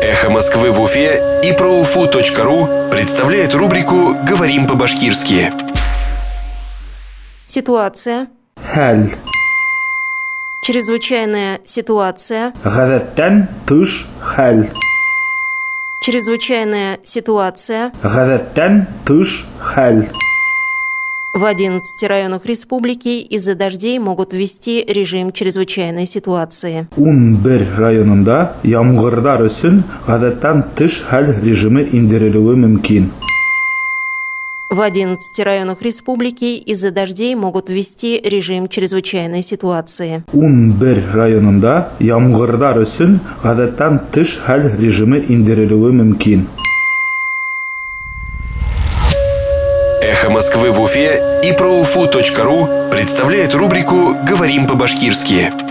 «Эхо Москвы» в Уфе и ProUFU.ru представляет рубрику «Говорим по-башкирски». Ситуация. Хәл. Чрезвычайная ситуация. Гадәттән тыш хәл. Чрезвычайная ситуация. Гадәттән тыш хәл. В 11 районах республики из-за дождей могут ввести режим чрезвычайной ситуации. 11 районында ямгырдар өчен гадәттән тыш хәл режимы индерелүе мөмкин. В 11 районах республики из-за дождей могут ввести режим чрезвычайной ситуации. 11 районында ямгырдар өчен гадәттән тыш хәл режимы индерелүе мөмкин. «Эхо Москвы» в Уфе и ProUFU.ru представляет рубрику «Говорим по-башкирски».